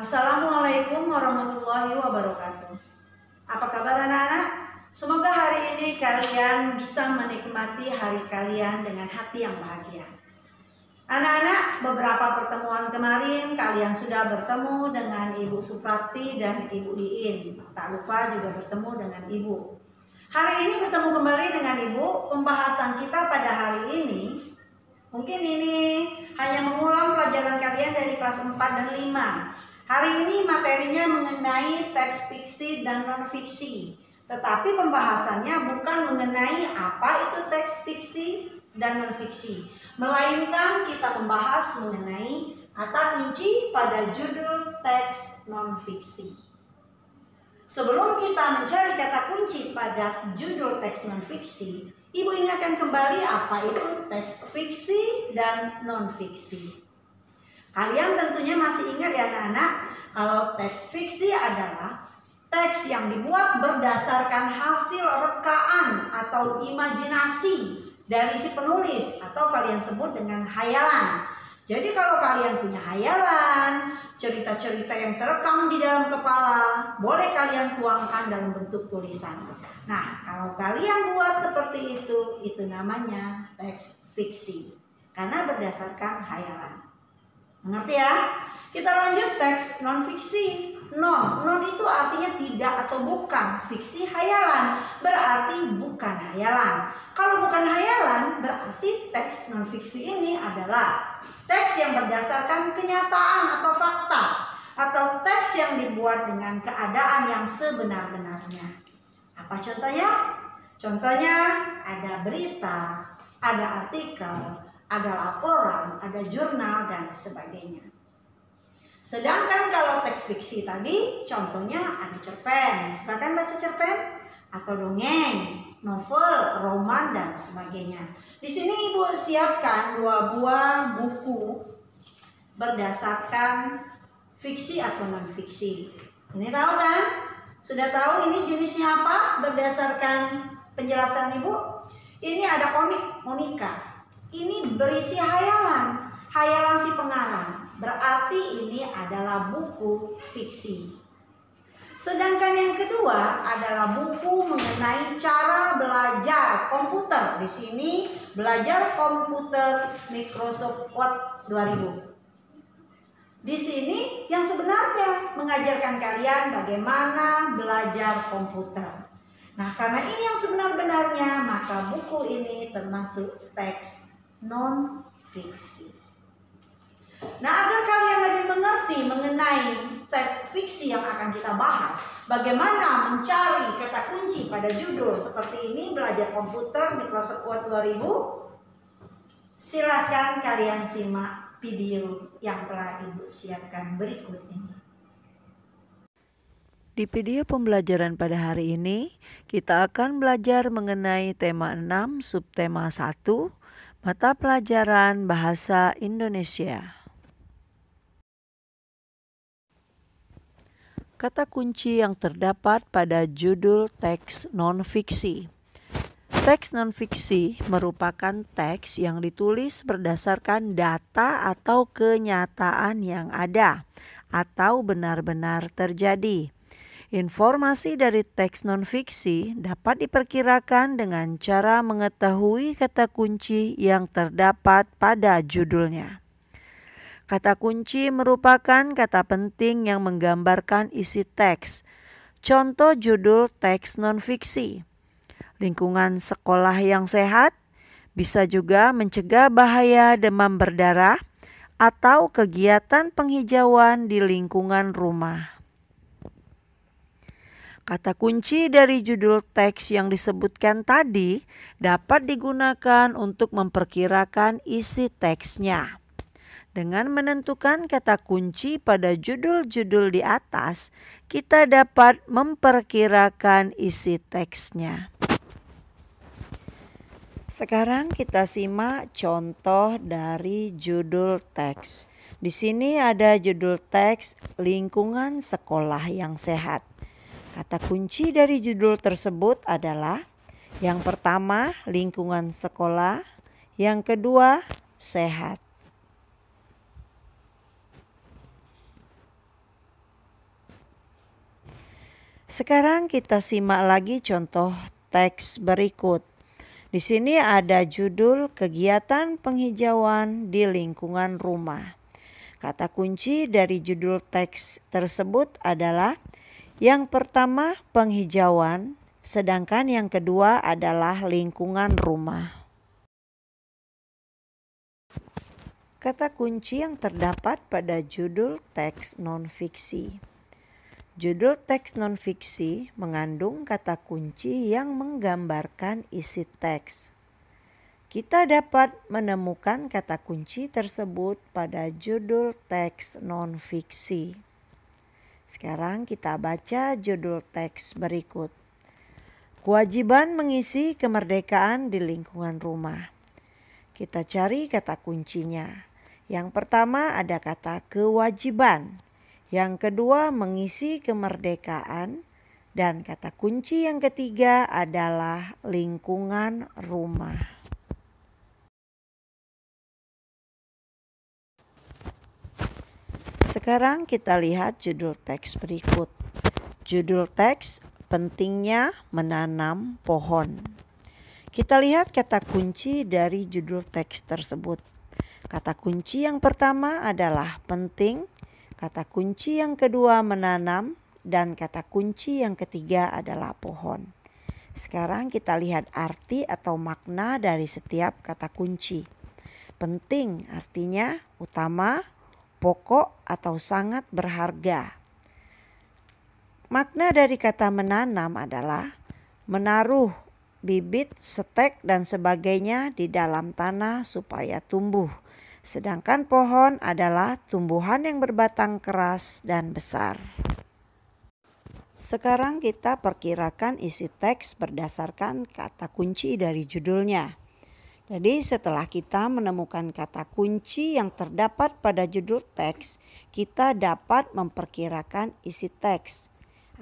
Assalamualaikum warahmatullahi wabarakatuh. Apa kabar anak-anak? Semoga hari ini kalian bisa menikmati hari kalian dengan hati yang bahagia. Anak-anak, beberapa pertemuan kemarin kalian sudah bertemu dengan Ibu Suprapti dan Ibu Iin. Tak lupa juga bertemu dengan Ibu. Hari ini bertemu kembali dengan Ibu. Pembahasan kita pada hari ini, mungkin ini hanya mengulang pelajaran kalian dari kelas 4 dan 5. Hari ini materinya mengenai teks fiksi dan non-fiksi. Tetapi pembahasannya bukan mengenai apa itu teks fiksi dan non-fiksi. Melainkan kita membahas mengenai kata kunci pada judul teks non-fiksi. Sebelum kita mencari kata kunci pada judul teks non-fiksi, Ibu ingatkan kembali apa itu teks fiksi dan non-fiksi. Kalian tentunya masih ingat ya anak-anak, kalau teks fiksi adalah teks yang dibuat berdasarkan hasil rekaan atau imajinasi dari si penulis atau kalian sebut dengan hayalan. Jadi kalau kalian punya hayalan, cerita-cerita yang terekam di dalam kepala, boleh kalian tuangkan dalam bentuk tulisan. Nah, kalau kalian buat seperti itu namanya teks fiksi karena berdasarkan hayalan. Mengerti ya? Kita lanjut teks non-fiksi. Non itu artinya tidak atau bukan. Fiksi hayalan berarti bukan hayalan. Kalau bukan hayalan berarti teks non-fiksi ini adalah teks yang berdasarkan kenyataan atau fakta, atau teks yang dibuat dengan keadaan yang sebenar-benarnya. Apa contohnya? Contohnya ada berita, ada artikel, ada laporan, ada jurnal, dan sebagainya. Sedangkan kalau teks fiksi tadi, contohnya ada cerpen. Suka kan baca cerpen? Atau dongeng, novel, roman, dan sebagainya. Di sini Ibu siapkan 2 buah buku berdasarkan fiksi atau non-fiksi. Ini tahu kan? Sudah tahu ini jenisnya apa berdasarkan penjelasan Ibu? Ini ada komik Monica. Ini berisi hayalan, hayalan si pengarang. Berarti ini adalah buku fiksi. Sedangkan yang kedua adalah buku mengenai cara belajar komputer. Di sini belajar komputer Microsoft Word 2000. Di sini yang sebenarnya mengajarkan kalian bagaimana belajar komputer. Nah, karena ini yang sebenar-benarnya, maka buku ini termasuk teks non-fiksi. Nah, agar kalian lebih mengerti mengenai teks fiksi yang akan kita bahas, bagaimana mencari kata kunci pada judul seperti ini, belajar komputer Microsoft Word 2000, silakan kalian simak video yang telah Ibu siapkan berikut ini. Di video pembelajaran pada hari ini, kita akan belajar mengenai tema 6, subtema 1, mata pelajaran Bahasa Indonesia. Kata kunci yang terdapat pada judul teks non-fiksi. Teks non-fiksi merupakan teks yang ditulis berdasarkan data atau kenyataan yang ada atau benar-benar terjadi. Informasi dari teks non-fiksi dapat diperkirakan dengan cara mengetahui kata kunci yang terdapat pada judulnya. Kata kunci merupakan kata penting yang menggambarkan isi teks. Contoh judul teks non-fiksi: lingkungan sekolah yang sehat, bisa juga mencegah bahaya demam berdarah, atau kegiatan penghijauan di lingkungan rumah. Kata kunci dari judul teks yang disebutkan tadi dapat digunakan untuk memperkirakan isi teksnya. Dengan menentukan kata kunci pada judul-judul di atas, kita dapat memperkirakan isi teksnya. Sekarang kita simak contoh dari judul teks. Di sini ada judul teks lingkungan sekolah yang sehat. Kata kunci dari judul tersebut adalah yang pertama lingkungan sekolah, yang kedua sehat. Sekarang kita simak lagi contoh teks berikut. Di sini ada judul kegiatan penghijauan di lingkungan rumah. Kata kunci dari judul teks tersebut adalah yang pertama penghijauan, sedangkan yang kedua adalah lingkungan rumah. Kata kunci yang terdapat pada judul teks non-fiksi. Judul teks non-fiksi mengandung kata kunci yang menggambarkan isi teks. Kita dapat menemukan kata kunci tersebut pada judul teks non-fiksi. Sekarang kita baca judul teks berikut. Kewajiban mengisi kemerdekaan di lingkungan rumah. Kita cari kata kuncinya. Yang pertama ada kata kewajiban. Yang kedua mengisi kemerdekaan, dan kata kunci yang ketiga adalah lingkungan rumah. Sekarang kita lihat judul teks berikut. Judul teks pentingnya menanam pohon. Kita lihat kata kunci dari judul teks tersebut. Kata kunci yang pertama adalah penting. Kata kunci yang kedua menanam, dan kata kunci yang ketiga adalah pohon. Sekarang kita lihat arti atau makna dari setiap kata kunci. Penting artinya utama, pokok atau sangat berharga. Makna dari kata menanam adalah menaruh bibit, setek dan sebagainya di dalam tanah supaya tumbuh. Sedangkan pohon adalah tumbuhan yang berbatang keras dan besar. Sekarang kita perkirakan isi teks berdasarkan kata kunci dari judulnya. Jadi setelah kita menemukan kata kunci yang terdapat pada judul teks, kita dapat memperkirakan isi teks.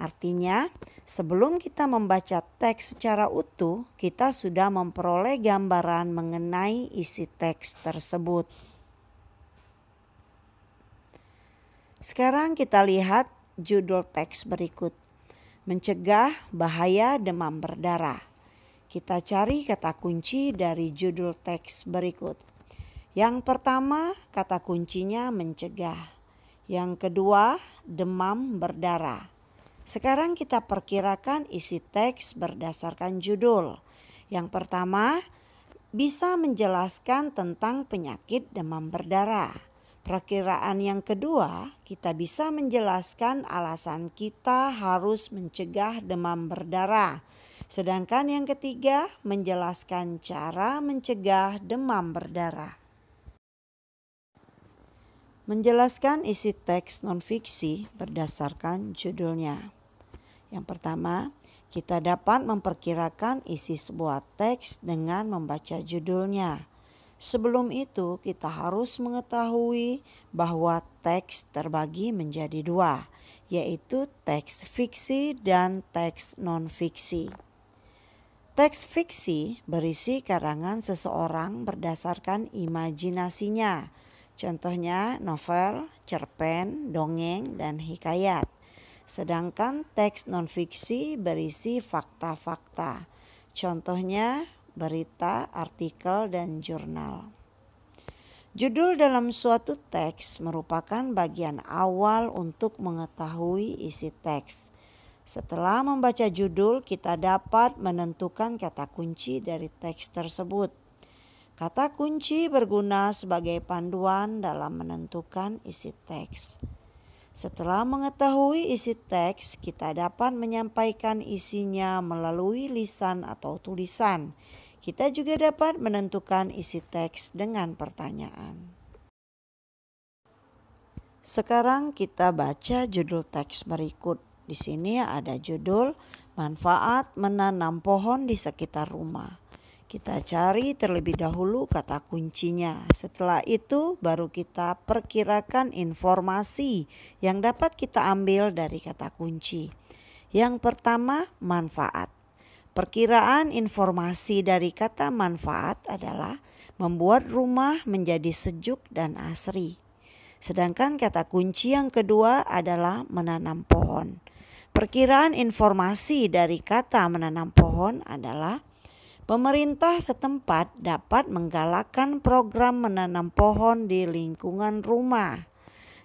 Artinya, sebelum kita membaca teks secara utuh, kita sudah memperoleh gambaran mengenai isi teks tersebut. Sekarang kita lihat judul teks berikut. Mencegah bahaya demam berdarah. Kita cari kata kunci dari judul teks berikut. Yang pertama kata kuncinya mencegah. Yang kedua demam berdarah. Sekarang kita perkirakan isi teks berdasarkan judul. Yang pertama bisa menjelaskan tentang penyakit demam berdarah. Perkiraan yang kedua, kita bisa menjelaskan alasan kita harus mencegah demam berdarah. Sedangkan yang ketiga, menjelaskan cara mencegah demam berdarah. Menjelaskan isi teks non-fiksi berdasarkan judulnya. Yang pertama, kita dapat memperkirakan isi sebuah teks dengan membaca judulnya. Sebelum itu kita harus mengetahui bahwa teks terbagi menjadi dua, yaitu teks fiksi dan teks non-fiksi. Teks fiksi berisi karangan seseorang berdasarkan imajinasinya. Contohnya novel, cerpen, dongeng, dan hikayat. Sedangkan teks non-fiksi berisi fakta-fakta. Contohnya berita, artikel, dan jurnal. Judul dalam suatu teks merupakan bagian awal untuk mengetahui isi teks. Setelah membaca judul, kita dapat menentukan kata kunci dari teks tersebut. Kata kunci berguna sebagai panduan dalam menentukan isi teks. Setelah mengetahui isi teks, kita dapat menyampaikan isinya melalui lisan atau tulisan. Kita juga dapat menentukan isi teks dengan pertanyaan. Sekarang kita baca judul teks berikut. Di sini ada judul manfaat menanam pohon di sekitar rumah. Kita cari terlebih dahulu kata kuncinya. Setelah itu baru kita perkirakan informasi yang dapat kita ambil dari kata kunci. Yang pertama, manfaat. Perkiraan informasi dari kata manfaat adalah membuat rumah menjadi sejuk dan asri. Sedangkan kata kunci yang kedua adalah menanam pohon. Perkiraan informasi dari kata menanam pohon adalah pemerintah setempat dapat menggalakkan program menanam pohon di lingkungan rumah.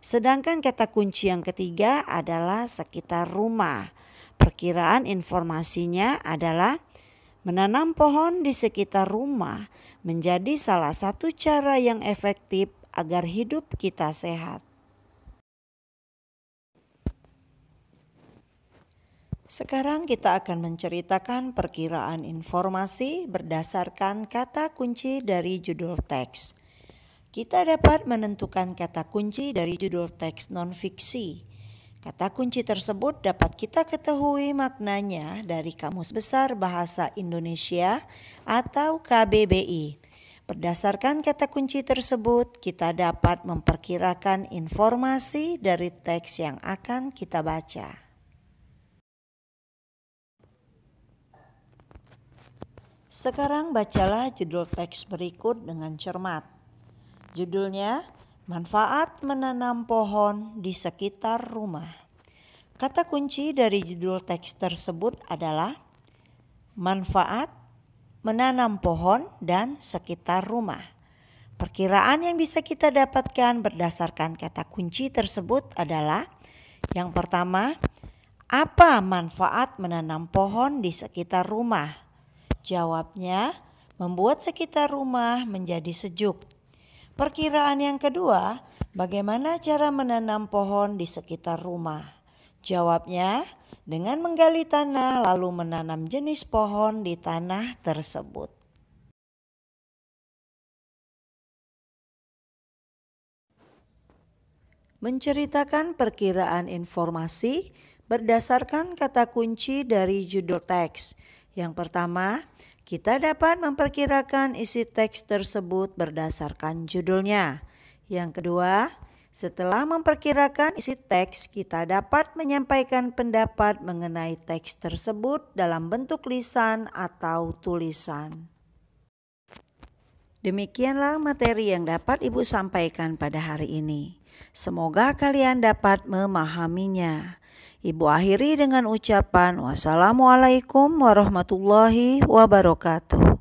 Sedangkan kata kunci yang ketiga adalah sekitar rumah. Perkiraan informasinya adalah menanam pohon di sekitar rumah menjadi salah satu cara yang efektif agar hidup kita sehat. Sekarang kita akan menceritakan perkiraan informasi berdasarkan kata kunci dari judul teks. Kita dapat menentukan kata kunci dari judul teks non-fiksi. Kata kunci tersebut dapat kita ketahui maknanya dari Kamus Besar Bahasa Indonesia atau KBBI. Berdasarkan kata kunci tersebut, kita dapat memperkirakan informasi dari teks yang akan kita baca. Sekarang bacalah judul teks berikut dengan cermat. Judulnya, Manfaat Menanam Pohon di Sekitar Rumah. Kata kunci dari judul teks tersebut adalah manfaat menanam pohon dan sekitar rumah. Perkiraan yang bisa kita dapatkan berdasarkan kata kunci tersebut adalah yang pertama, apa manfaat menanam pohon di sekitar rumah? Jawabnya, membuat sekitar rumah menjadi sejuk. Perkiraan yang kedua, bagaimana cara menanam pohon di sekitar rumah? Jawabnya, dengan menggali tanah lalu menanam jenis pohon di tanah tersebut. Menceritakan perkiraan informasi berdasarkan kata kunci dari judul teks. Yang pertama, kita dapat memperkirakan isi teks tersebut berdasarkan judulnya. Yang kedua, setelah memperkirakan isi teks, kita dapat menyampaikan pendapat mengenai teks tersebut dalam bentuk lisan atau tulisan. Demikianlah materi yang dapat Ibu sampaikan pada hari ini. Semoga kalian dapat memahaminya. Ibu akhiri dengan ucapan wassalamualaikum warahmatullahi wabarakatuh.